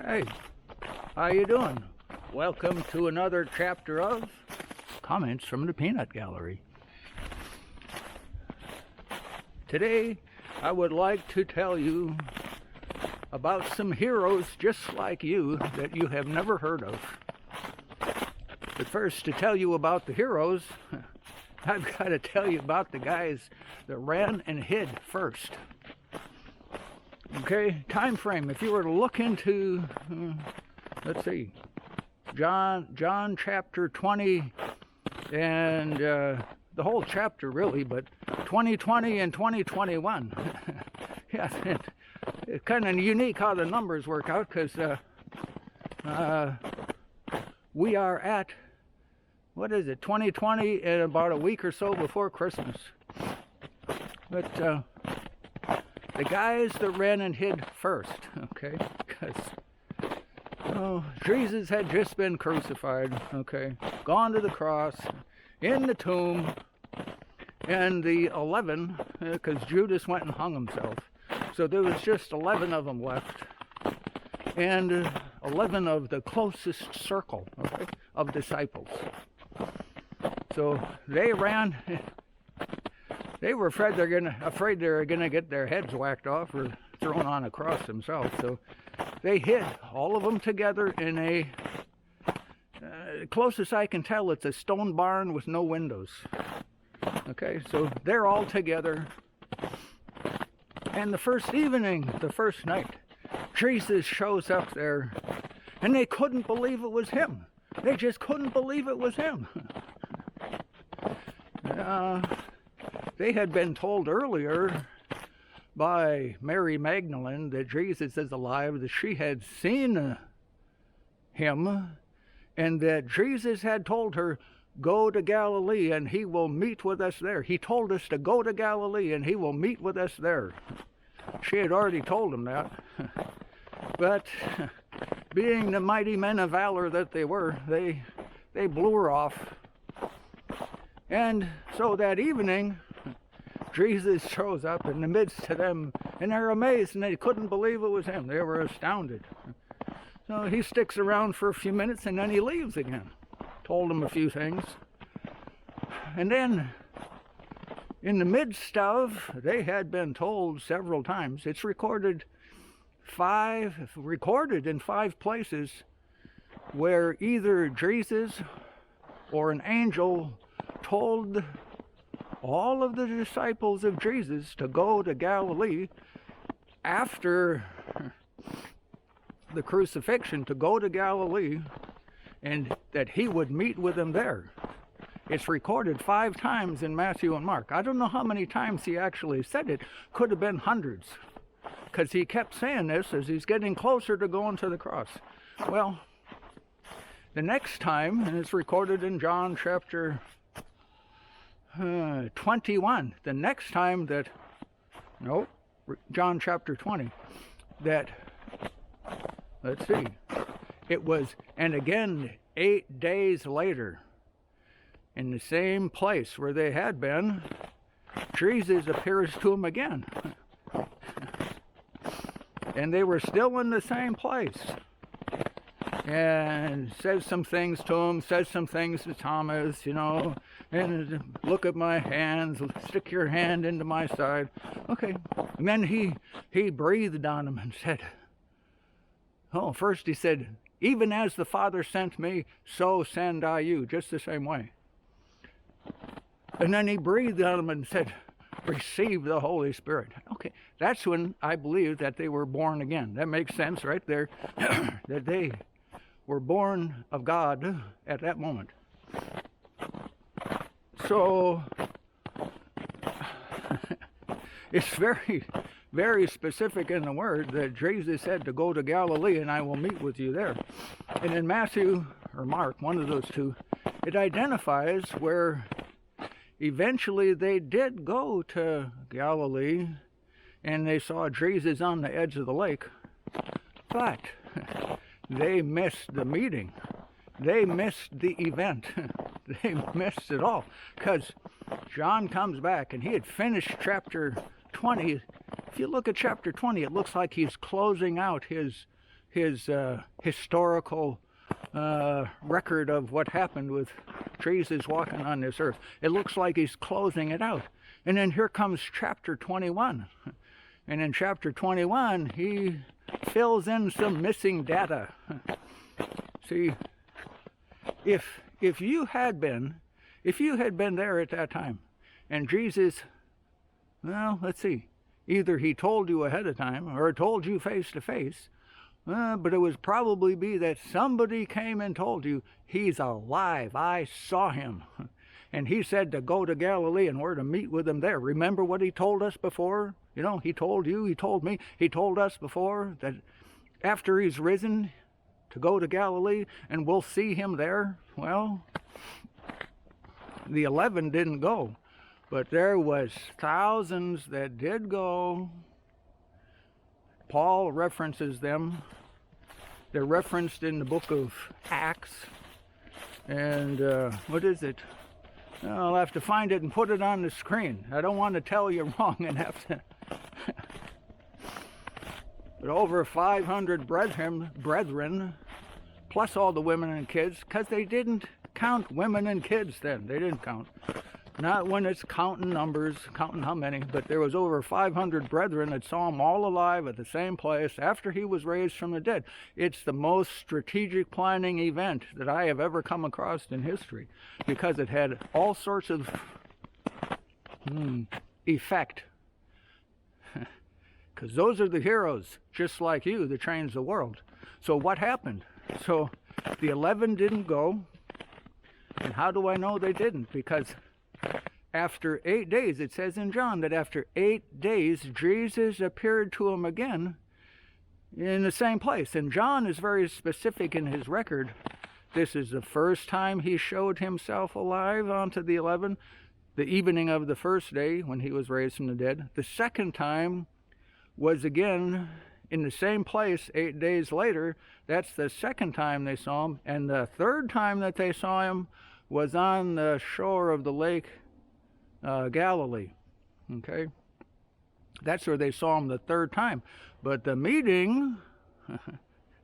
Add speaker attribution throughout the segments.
Speaker 1: Hey, how you doing? Welcome to another chapter of Comments from the Peanut Gallery. Today, I would like to tell you about some heroes just like you that you have never heard of. But first, to tell you about the heroes, I've got to tell you about the guys that ran and hid first. Okay, time frame. If you were to look into, let's see, John chapter 20, and the whole chapter really, but 2020 and 2021. Yeah, it's kind of unique how the numbers work out, because we are at, what is it, 2020 and about a week or so before Christmas. But the guys that ran and hid first, okay, because Jesus had just been crucified, okay, gone to the cross, in the tomb, and the 11, because Judas went and hung himself, so there was just 11 of them left, and 11 of the closest circle, okay, of disciples. So they ran. They were afraid they were gonna get their heads whacked off or thrown on a cross themselves. So they hid all of them together in a, closest I can tell, it's a stone barn with no windows. Okay, so they're all together. And the first evening, the first night, Jesus shows up there, and they couldn't believe it was him. They just couldn't believe it was him. They had been told earlier by Mary Magdalene that Jesus is alive, that she had seen him, and that Jesus had told her, "Go to Galilee and he will meet with us there." He told us to go to Galilee and he will meet with us there. She had already told him that. But being the mighty men of valor that they were, they blew her off. And so that evening, Jesus shows up in the midst of them, and they're amazed, and they couldn't believe it was him. They were astounded. So he sticks around for a few minutes, and then he leaves again. Told them a few things. And then, in the midst of, they had been told several times, it's recorded in 5 places where either Jesus or an angel told all of the disciples of Jesus to go to Galilee after the crucifixion, to go to Galilee, and that he would meet with them there. It's recorded 5 times in Matthew and Mark. I don't know how many times he actually said it. Could have been hundreds, because he kept saying this as he's getting closer to going to the cross. Well, the next time, and it's recorded in John chapter 21, the next time that, John chapter 20, that, let's see, it was, and again 8 days later, in the same place where they had been, Jesus appears to them again. And they were still in the same place. And says some things to him, says some things to Thomas, and look at my hands, stick your hand into my side. Okay. And then he breathed on him and said, first he said, "Even as the Father sent me, so send I you," just the same way. And then he breathed on him and said, "Receive the Holy Spirit." Okay, that's when I believe that they were born again. That makes sense right there, that they were born of God at that moment. So it's very, very specific in the word that Jesus said to go to Galilee and I will meet with you there. And in Matthew or Mark, one of those two, it identifies where eventually they did go to Galilee and they saw Jesus on the edge of the lake, but they missed the meeting. They missed the event. They missed it all, because John comes back and he had finished chapter 20. If you look at chapter 20, it looks like he's closing out his his historical record of what happened with Jesus walking on this earth. It looks like he's closing it out. And then here comes chapter 21. And in chapter 21, he fills in some missing data. See, if you had been there at that time, and Jesus, well, let's see, either he told you ahead of time or told you face to face, but it would probably be that somebody came and told you, he's alive, I saw him. And he said to go to Galilee and we're to meet with him there. Remember what he told us before? You know, he told you, he told me, he told us before that after he's risen to go to Galilee and we'll see him there. Well, the 11 didn't go, but there was thousands that did go. Paul references them. They're referenced in the book of Acts. And what is it? I'll have to find it and put it on the screen. I don't want to tell you wrong and have to. But over 500 brethren, plus all the women and kids, because they didn't count women and kids then. They didn't count. Not when it's counting numbers, counting how many, but there was over 500 brethren that saw him all alive at the same place after he was raised from the dead. It's the most strategic planning event that I have ever come across in history, because it had all sorts of effect. Because those are the heroes, just like you, that change the world. So what happened? So the 11 didn't go. And how do I know they didn't? Because after 8 days, it says in John that after 8 days, Jesus appeared to him again in the same place. And John is very specific in his record. This is the first time he showed himself alive unto the 11, the evening of the first day when he was raised from the dead. The second time was again in the same place 8 days later. That's the second time they saw him. And the third time that they saw him was on the shore of the lake Galilee. Okay? That's where they saw him the third time. But the meeting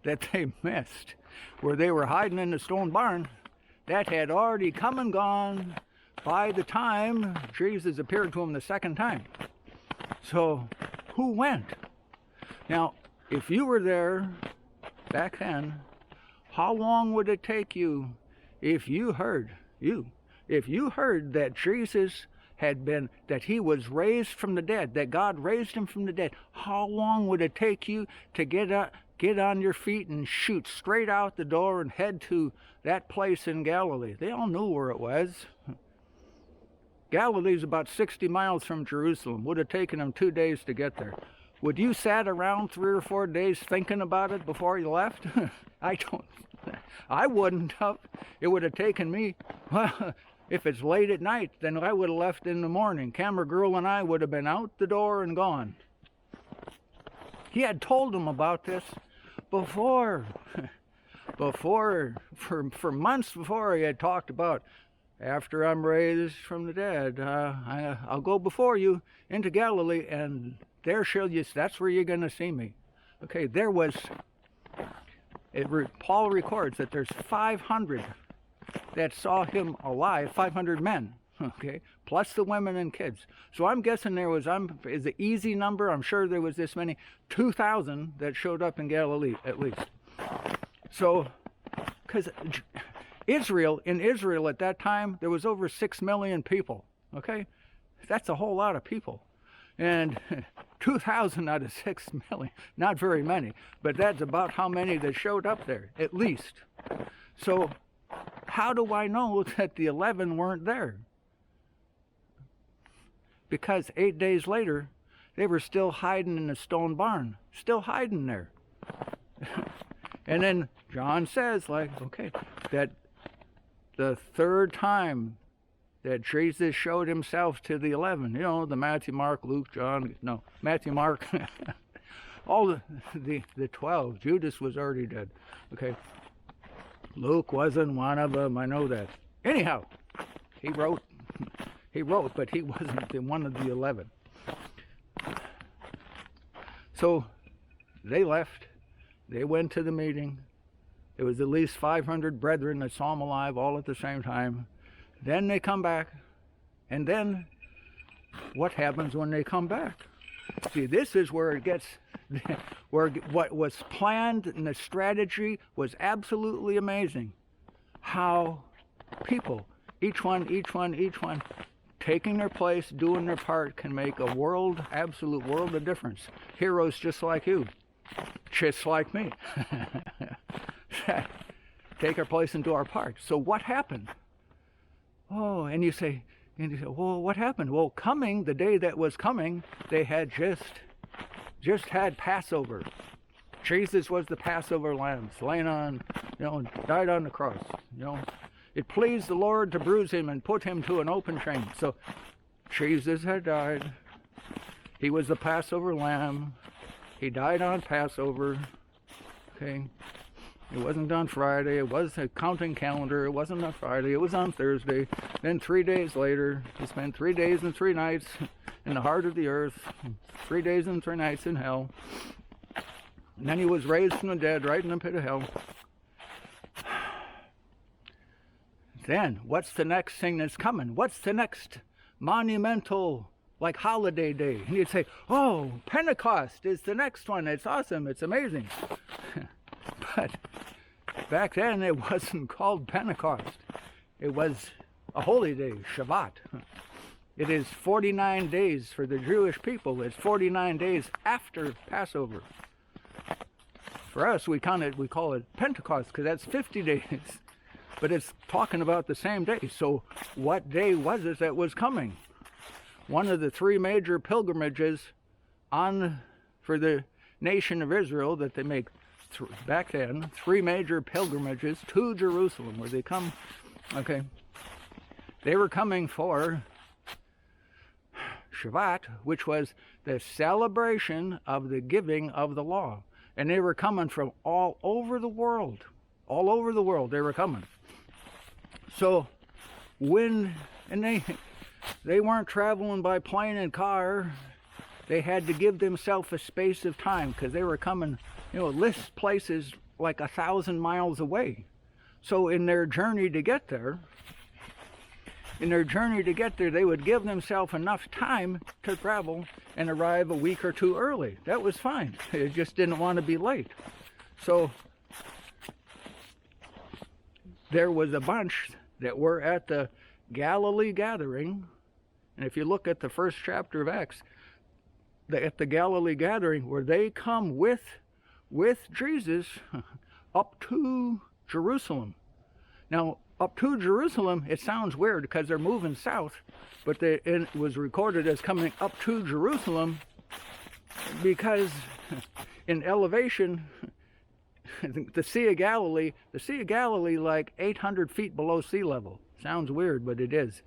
Speaker 1: that they missed, where they were hiding in the stone barn, that had already come and gone by the time Jesus appeared to him the second time. So, who went? Now, if you were there back then, how long would it take you if you heard that Jesus had been, that he was raised from the dead, that God raised him from the dead? How long would it take you to get on your feet and shoot straight out the door and head to that place in Galilee? They all knew where it was. Galilee's about 60 miles from Jerusalem. Would have taken them 2 days to get there. Would you sat around 3 or 4 days thinking about it before you left? I wouldn't have. It would have taken me, well, if it's late at night, then I would have left in the morning. Camera girl and I would have been out the door and gone. He had told them about this before, for months before. He had talked about, after I'm raised from the dead, I'll go before you into Galilee, and there that's where you're going to see me. Okay, there was, Paul records that there's 500 that saw him alive, 500 men, okay, plus the women and kids. So I'm guessing there was, is an easy number, I'm sure there was this many, 2,000 that showed up in Galilee at least. So, because in Israel at that time, there was over 6 million people, okay? That's a whole lot of people. And 2,000 out of 6 million, not very many, but that's about how many that showed up there, at least. So how do I know that the 11 weren't there? Because 8 days later, they were still hiding in the stone barn, still hiding there. And then John says, okay, that the third time that Jesus showed himself to the 11, the Matthew, Mark, Luke, John, no, Matthew, Mark, all the 12. Judas was already dead. Okay. Luke wasn't one of them, I know that. Anyhow, he wrote, but he wasn't one of the 11. So they left. They went to the meeting. There was at least 500 brethren that saw him alive all at the same time. Then they come back. And then what happens when they come back? See, this is where it gets, where what was planned and the strategy was absolutely amazing. How people, each one, taking their place, doing their part, can make a world, absolute world of difference. Heroes just like you, just like me. Take our place and do our part. So what happened? Oh, and you say, well, what happened? Well, the day that was coming, they had just had Passover. Jesus was the Passover lamb, slain on, died on the cross. It pleased the Lord to bruise him and put him to an open shame. So Jesus had died. He was the Passover lamb. He died on Passover. Okay. It wasn't on Friday. It was a counting calendar. It wasn't on Friday. It was on Thursday. Then 3 days later, he spent 3 days and 3 nights in the heart of the earth. 3 days and 3 nights in hell. And then he was raised from the dead right in the pit of hell. Then, what's the next thing that's coming? What's the next monumental, like, holiday day? And you'd say, oh, Pentecost is the next one. It's awesome. It's amazing. But back then, it wasn't called Pentecost. It was a holy day, Shabbat. It is 49 days for the Jewish people. It's 49 days after Passover. For us, we call it Pentecost because that's 50 days. But it's talking about the same day. So what day was it that was coming? One of the 3 major pilgrimages for the nation of Israel that they make back then, 3 major pilgrimages to Jerusalem where they come, okay. They were coming for Shabbat, which was the celebration of the giving of the law. And they were coming from all over the world. All over the world they were coming. So they weren't traveling by plane and car. They had to give themselves a space of time because they were coming, this place is like 1,000 miles away. So in their journey to get there, they would give themselves enough time to travel and arrive a week or 2 early. That was fine. They just didn't want to be late. So there was a bunch that were at the Galilee gathering. And if you look at the first chapter of Acts, at the Galilee gathering, where they come with Jesus up to Jerusalem. Now, up to Jerusalem, it sounds weird because they're moving south, but it was recorded as coming up to Jerusalem because in elevation, the Sea of Galilee like 800 feet below sea level. Sounds weird, but it is.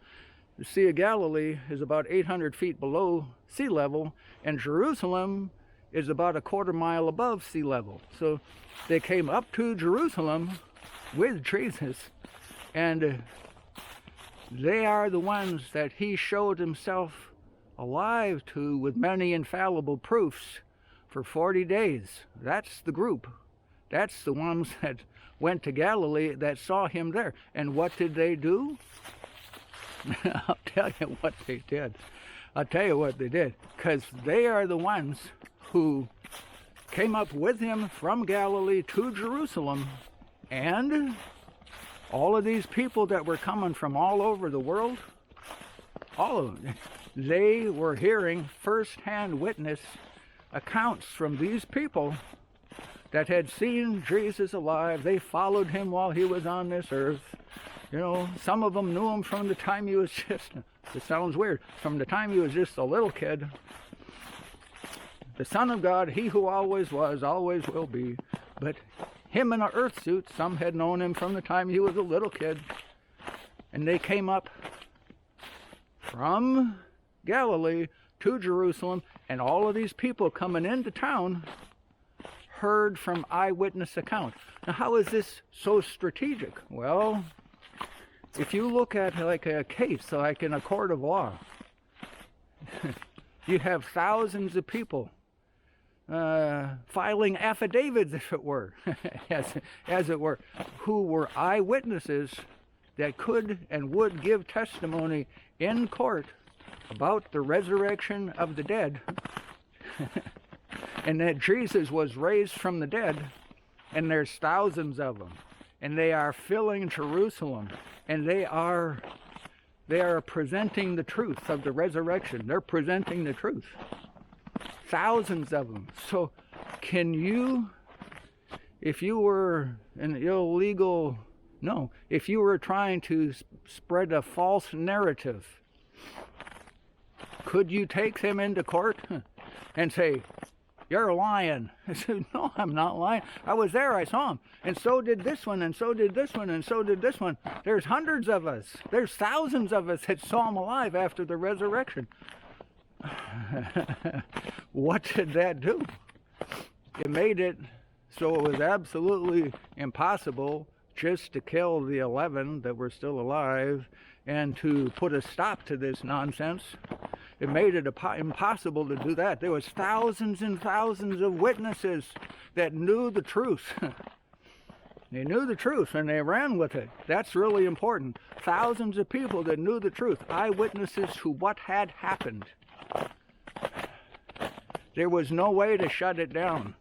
Speaker 1: The Sea of Galilee is about 800 feet below sea level, and Jerusalem is about a quarter mile above sea level. So they came up to Jerusalem with Jesus, and they are the ones that he showed himself alive to with many infallible proofs for 40 days. That's the group. That's the ones that went to Galilee that saw him there. And what did they do? I'll tell you what they did. Because they are the ones who came up with him from Galilee to Jerusalem. And all of these people that were coming from all over the world, all of them, they were hearing first-hand witness accounts from these people that had seen Jesus alive. They followed him while he was on this earth. Some of them knew him from the time he was it sounds weird, from the time he was just a little kid. The Son of God, he who always was, always will be. But him in an earth suit, some had known him from the time he was a little kid. And they came up from Galilee to Jerusalem, and all of these people coming into town heard from eyewitness account. Now, how is this so strategic? Well, if you look at like a case, like in a court of law, you have thousands of people filing affidavits, if it were, as it were, who were eyewitnesses that could and would give testimony in court about the resurrection of the dead, and that Jesus was raised from the dead, and there's thousands of them, and they are filling Jerusalem, and they are presenting the truth of the resurrection. They're presenting the truth. Thousands of them. So can you, if you were an illegal, no, if you were trying to spread a false narrative, could you take them into court and say, you're lying? I said, no, I'm not lying. I was there, I saw him. And so did this one, and so did this one, and so did this one. There's hundreds of us. There's thousands of us that saw him alive after the resurrection. What did that do? It made it so it was absolutely impossible just to kill the 11 that were still alive and to put a stop to this nonsense. It made it impossible to do that. There was thousands and thousands of witnesses that knew the truth. They knew the truth and they ran with it. That's really important. Thousands of people that knew the truth, eyewitnesses to what had happened. There was no way to shut it down.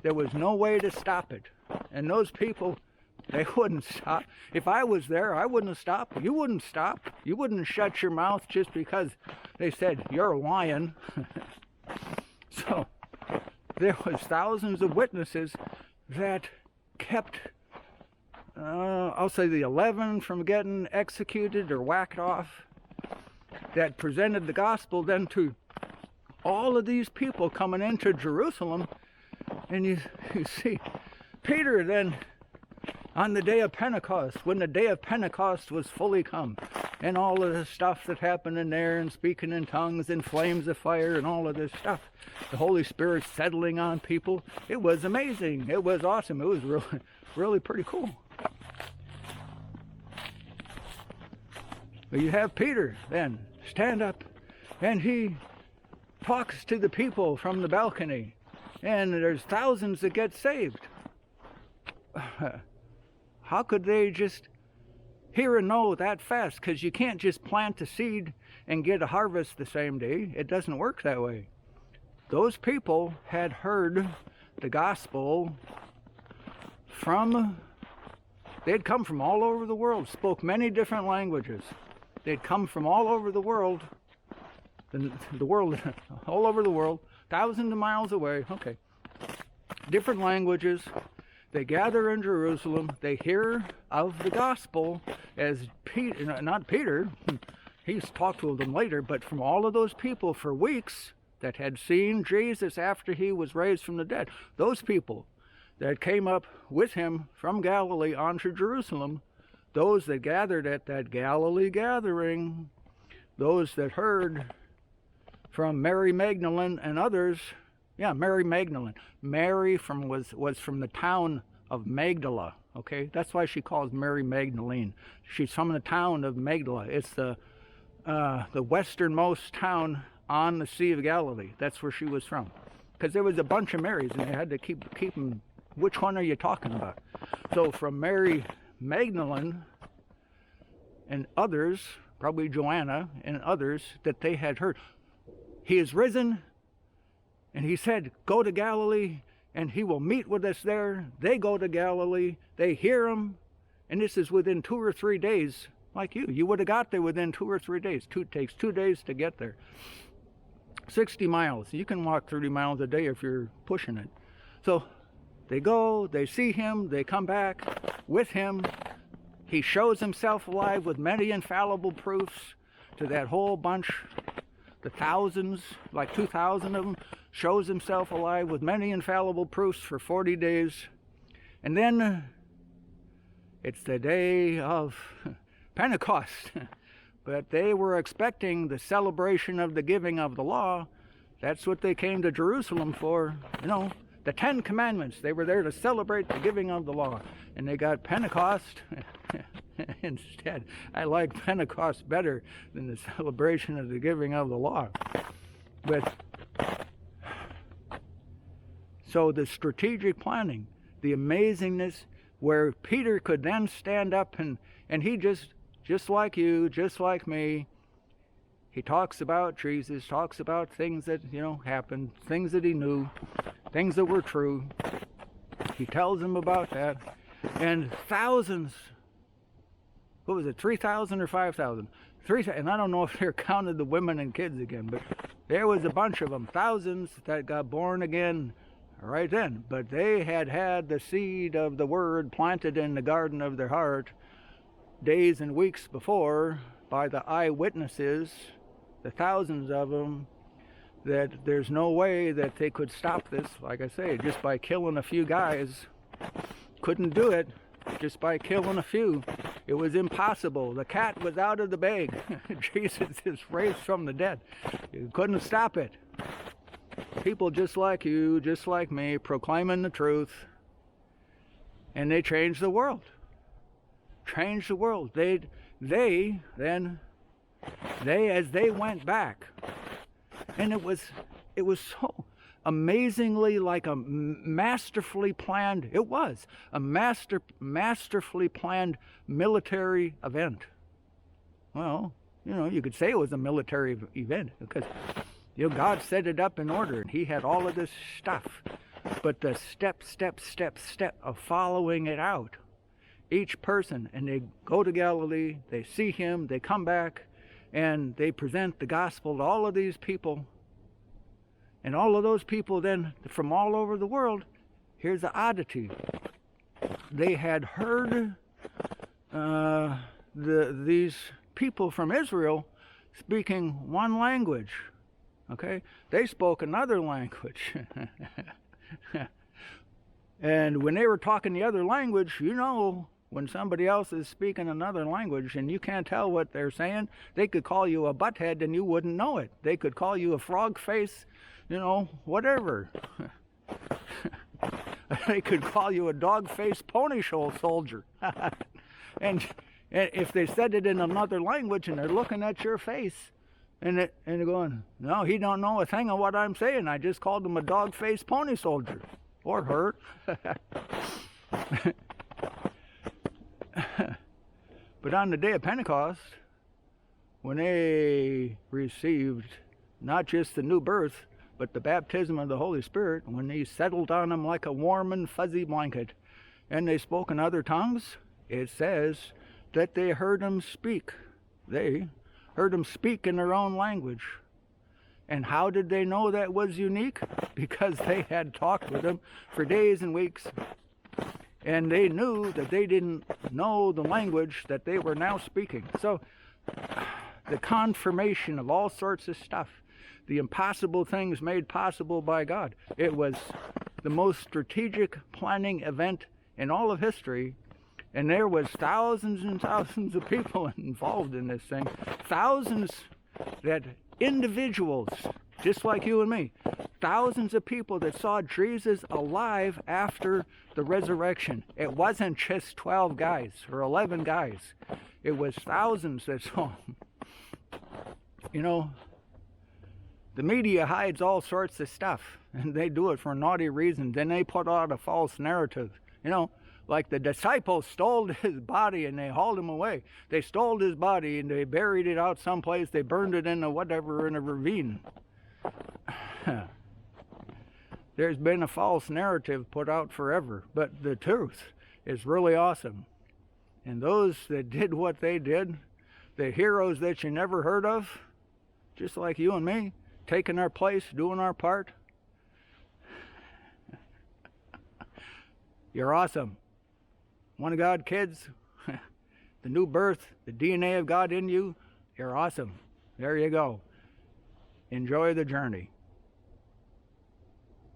Speaker 1: There was no way to stop it. And those people, they wouldn't stop. If I was there, I wouldn't have stopped. You wouldn't stop. You wouldn't shut your mouth just because they said, you're lying. So there was thousands of witnesses that kept, I'll say the 11 from getting executed or whacked off, that presented the gospel then to all of these people coming into Jerusalem. And you see, Peter then, on the day of Pentecost, when the day of Pentecost was fully come, and all of the stuff that happened in there, and speaking in tongues, and flames of fire, and all of this stuff, the Holy Spirit settling on people, it was amazing. It was awesome. It was really, really pretty cool. But you have Peter then stand up, and he talks to the people from the balcony, and there's thousands that get saved. How could they just hear and know that fast? Because you can't just plant a seed and get a harvest the same day. It doesn't work that way. Those people had heard the gospel they'd come from all over the world, spoke many different languages. They'd come from all over the world, all over the world, thousands of miles away, okay. Different languages. They gather in Jerusalem. They hear of the gospel as Peter, not Peter, he's talked to them later, but from all of those people for weeks that had seen Jesus after he was raised from the dead. Those people that came up with him from Galilee onto Jerusalem, those that gathered at that Galilee gathering, those that heard from Mary Magdalene and others. Yeah, Mary Magdalene. Mary was from the town of Magdala. Okay, that's why she calls Mary Magdalene. She's from the town of Magdala. It's the westernmost town on the Sea of Galilee. That's where she was from. Because there was a bunch of Marys, and they had to keep them. Which one are you talking about? So from Mary Magdalene and others, probably Joanna and others, that they had heard, he is risen. And he said, go to Galilee, and he will meet with us there. They go to Galilee. They hear him. And this is within 2 or 3 days, like you. You would have got there within 2 or 3 days. It takes 2 days to get there. 60 miles. You can walk 30 miles a day if you're pushing it. So they go, they see him, they come back with him. He shows himself alive with many infallible proofs to that whole bunch, the thousands, like 2,000 of them, shows himself alive with many infallible proofs for 40 days. And then it's the day of Pentecost. But they were expecting the celebration of the giving of the law. That's what they came to Jerusalem for. You know, the 10 Commandments. They were there to celebrate the giving of the law. And they got Pentecost instead. I like Pentecost better than the celebration of the giving of the law. But So the strategic planning, the amazingness, where Peter could then stand up and he just like you, just like me, he talks about Jesus, talks about things that, happened, things that he knew, things that were true. He tells them about that. And thousands, what was it, 3,000 or 5,000? And I don't know if they're counted the women and kids again, but there was a bunch of them, thousands that got born again right then. But they had the seed of the word planted in the garden of their heart days and weeks before by the eyewitnesses, the thousands of them, that there's no way that they could stop this, like I say, just by killing a few guys. Couldn't do it just by killing a few. It was impossible. The cat was out of the bag. Jesus is raised from the dead. You couldn't stop it. People just like you, just like me, proclaiming the truth, and they changed the world. Changed the world. They as they went back, and it was so amazingly like a masterfully planned, it was a masterfully planned military event. Well, you could say it was a military event because God set it up in order, and he had all of this stuff. But the step of following it out, each person, and they go to Galilee, they see him, they come back, and they present the gospel to all of these people. And all of those people then, from all over the world, here's the oddity. They had heard these people from Israel speaking one language. Okay? They spoke another language. And when they were talking the other language, when somebody else is speaking another language and you can't tell what they're saying, they could call you a butthead and you wouldn't know it. They could call you a frog face, whatever. They could call you a dog-faced pony show soldier. And if they said it in another language and they're looking at your face and they're going, no, he don't know a thing of what I'm saying. I just called him a dog-faced pony soldier. Or her. But on the day of Pentecost, when they received not just the new birth, but the baptism of the Holy Spirit, when he settled on them like a warm and fuzzy blanket, and they spoke in other tongues, it says that they heard him speak. They heard him speak in their own language. And how did they know that was unique? Because they had talked with him for days and weeks. And they knew that they didn't know the language that they were now speaking. So the confirmation of all sorts of stuff, the impossible things made possible by God. It was the most strategic planning event in all of history. And there was thousands and thousands of people involved in this thing. Thousands that individuals, just like you and me, thousands of people that saw Jesus alive after the resurrection. It wasn't just 12 guys or 11 guys. It was thousands that saw him. The media hides all sorts of stuff, and they do it for naughty reasons. Then they put out a false narrative. Like the disciples stole his body and they hauled him away. They stole his body and they buried it out someplace. They burned it in a ravine. There's been a false narrative put out forever, but the truth is really awesome. And those that did what they did, the heroes that you never heard of, just like you and me, taking our place, doing our part, you're awesome. One of God, kids, the new birth, the DNA of God in you, you're awesome. There you go. Enjoy the journey.